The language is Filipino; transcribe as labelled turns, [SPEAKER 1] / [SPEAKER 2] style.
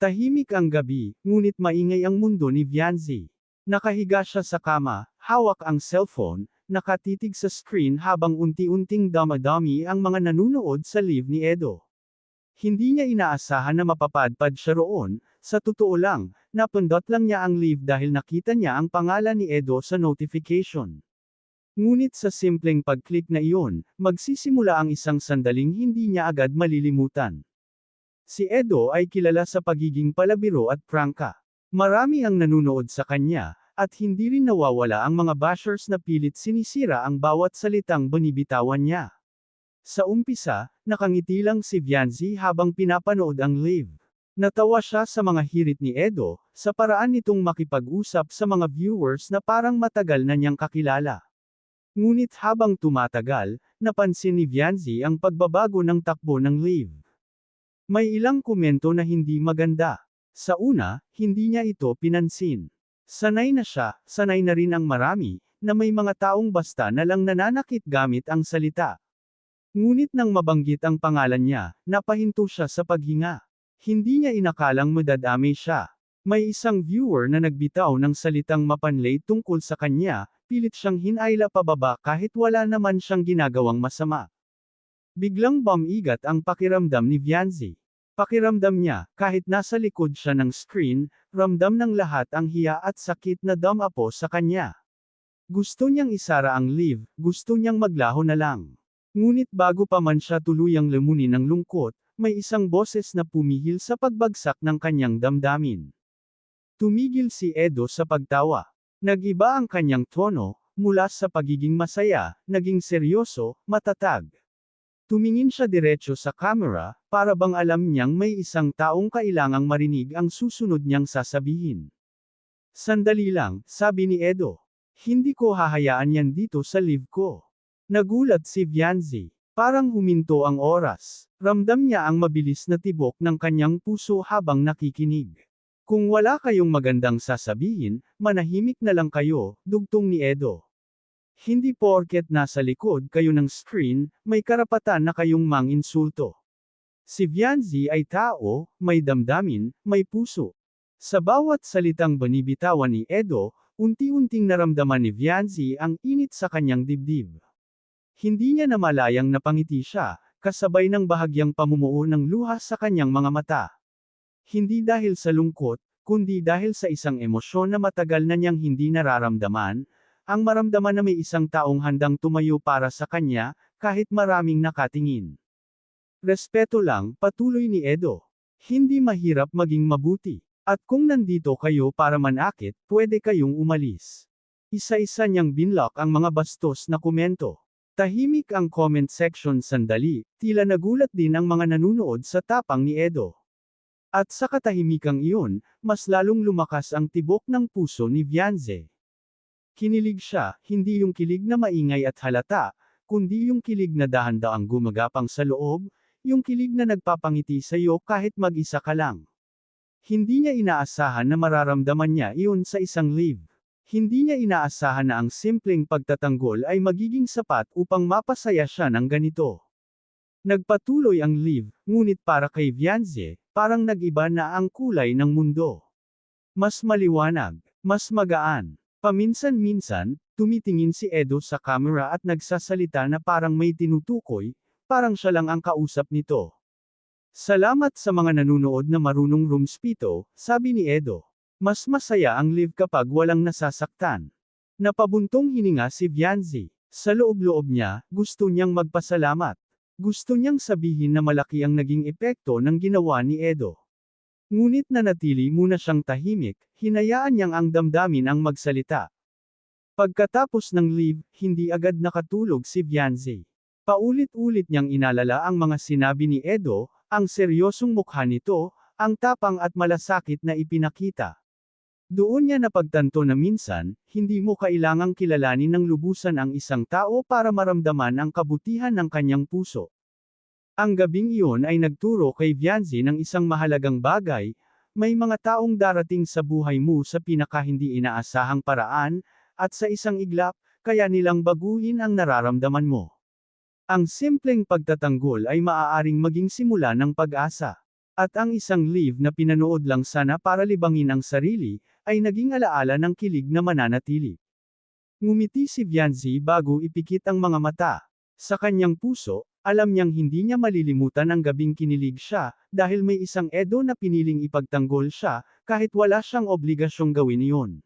[SPEAKER 1] Tahimik ang gabi, ngunit maingay ang mundo ni Vianzi. Nakahiga siya sa kama, hawak ang cellphone, nakatitig sa screen habang unti-unting damadami ang mga nanunood sa live ni Edo. Hindi niya inaasahan na mapapadpad siya roon, sa totoo lang, napindot lang niya ang live dahil nakita niya ang pangalan ni Edo sa notification. Ngunit sa simpleng pag-click na iyon, magsisimula ang isang sandaling hindi niya agad malilimutan. Si Edo ay kilala sa pagiging palabiro at prangka. Marami ang nanunood sa kanya, at hindi rin nawawala ang mga bashers na pilit sinisira ang bawat salitang binibitawan niya. Sa umpisa, nakangiti lang si Vianzi habang pinapanood ang live. Natawa siya sa mga hirit ni Edo, sa paraan nitong makipag-usap sa mga viewers na parang matagal na niyang kakilala. Ngunit habang tumatagal, napansin ni Vianzi ang pagbabago ng takbo ng live. May ilang komento na hindi maganda. Sa una, hindi niya ito pinansin. Sanay na siya, sanay na rin ang marami, na may mga taong basta na lang nananakit gamit ang salita. Ngunit nang mabanggit ang pangalan niya, napahinto siya sa paghinga. Hindi niya inakalang madadamay siya. May isang viewer na nagbitaw ng salitang mapanlay tungkol sa kanya, pilit siyang hinayla pababa kahit wala naman siyang ginagawang masama. Biglang bumigat ang pakiramdam ni Vianzi. Pakiramdam niya, kahit nasa likod siya ng screen, ramdam ng lahat ang hiya at sakit na damapo sa kanya. Gusto niyang isara ang live, gusto niyang maglaho na lang. Ngunit bago pa man siya tuluyang lamunin ng lungkot, may isang boses na pumihil sa pagbagsak ng kanyang damdamin. Tumigil si Edo sa pagtawa. Nag-iba ang kanyang tono, mula sa pagiging masaya, naging seryoso, matatag. Tumingin siya diretso sa camera, para bang alam niyang may isang taong kailangang marinig ang susunod niyang sasabihin. Sandali lang, sabi ni Edo. Hindi ko hahayaan yan dito sa live ko. Nagulat si Vianzi. Parang huminto ang oras. Ramdam niya ang mabilis na tibok ng kanyang puso habang nakikinig. Kung wala kayong magandang sasabihin, manahimik na lang kayo, dugtong ni Edo. Hindi porket nasa likod kayo ng screen, may karapatan na kayong manginsulto. Si Vianzi ay tao, may damdamin, may puso. Sa bawat salitang binibitawan ni Edo, unti-unting naramdaman ni Vianzi ang init sa kanyang dibdib. Hindi niya namalayang napangiti siya, kasabay ng bahagyang pamumuo ng luha sa kanyang mga mata. Hindi dahil sa lungkot, kundi dahil sa isang emosyon na matagal na niyang hindi nararamdaman, ang maramdaman na may isang taong handang tumayo para sa kanya, kahit maraming nakatingin. Respeto lang, patuloy ni Edo. Hindi mahirap maging mabuti. At kung nandito kayo para manakit, pwede kayong umalis. Isa-isa niyang binlock ang mga bastos na komento. Tahimik ang comment section sandali, tila nagulat din ang mga nanunood sa tapang ni Edo. At sa katahimikang iyon, mas lalong lumakas ang tibok ng puso ni Vianzi. Kinilig siya, hindi yung kilig na maingay at halata, kundi yung kilig na dahan-daang gumagapang sa loob, yung kilig na nagpapangiti sa iyo kahit mag-isa ka lang. Hindi niya inaasahan na mararamdaman niya iyon sa isang live. Hindi niya inaasahan na ang simpleng pagtatanggol ay magiging sapat upang mapasaya siya ng ganito. Nagpatuloy ang live, ngunit para kay Vianzi, parang nag-iba na ang kulay ng mundo. Mas maliwanag, mas magaan. Paminsan-minsan, tumitingin si Edo sa camera at nagsasalita na parang may tinutukoy, parang siya lang ang kausap nito. Salamat sa mga nanunood na marunong rumspito, sabi ni Edo. Mas masaya ang live kapag walang nasasaktan. Napabuntong hininga si Vianzi. Sa loob-loob niya, gusto niyang magpasalamat. Gusto niyang sabihin na malaki ang naging epekto ng ginawa ni Edo. Ngunit nanatili muna siyang tahimik, hinayaan niyang ang damdamin ang magsalita. Pagkatapos ng live, hindi agad nakatulog si Vianzi. Paulit-ulit niyang inalala ang mga sinabi ni Edo, ang seryosong mukha nito, ang tapang at malasakit na ipinakita. Doon niya napagtanto na minsan, hindi mo kailangang kilalanin ng lubusan ang isang tao para maramdaman ang kabutihan ng kanyang puso. Ang gabing iyon ay nagturo kay Vianzi ng isang mahalagang bagay, may mga taong darating sa buhay mo sa pinaka-hindi inaasahang paraan, at sa isang iglap, kaya nilang baguhin ang nararamdaman mo. Ang simpleng pagtatanggol ay maaaring maging simula ng pag-asa. At ang isang live na pinanood lang sana para libangin ang sarili, ay naging alaala ng kilig na mananatili. Ngumiti si Vianzi bago ipikit ang mga mata. Sa kanyang puso, alam niyang hindi niya malilimutan ang gabing kinilig siya, dahil may isang Edo na piniling ipagtanggol siya, kahit wala siyang obligasyong gawin iyon.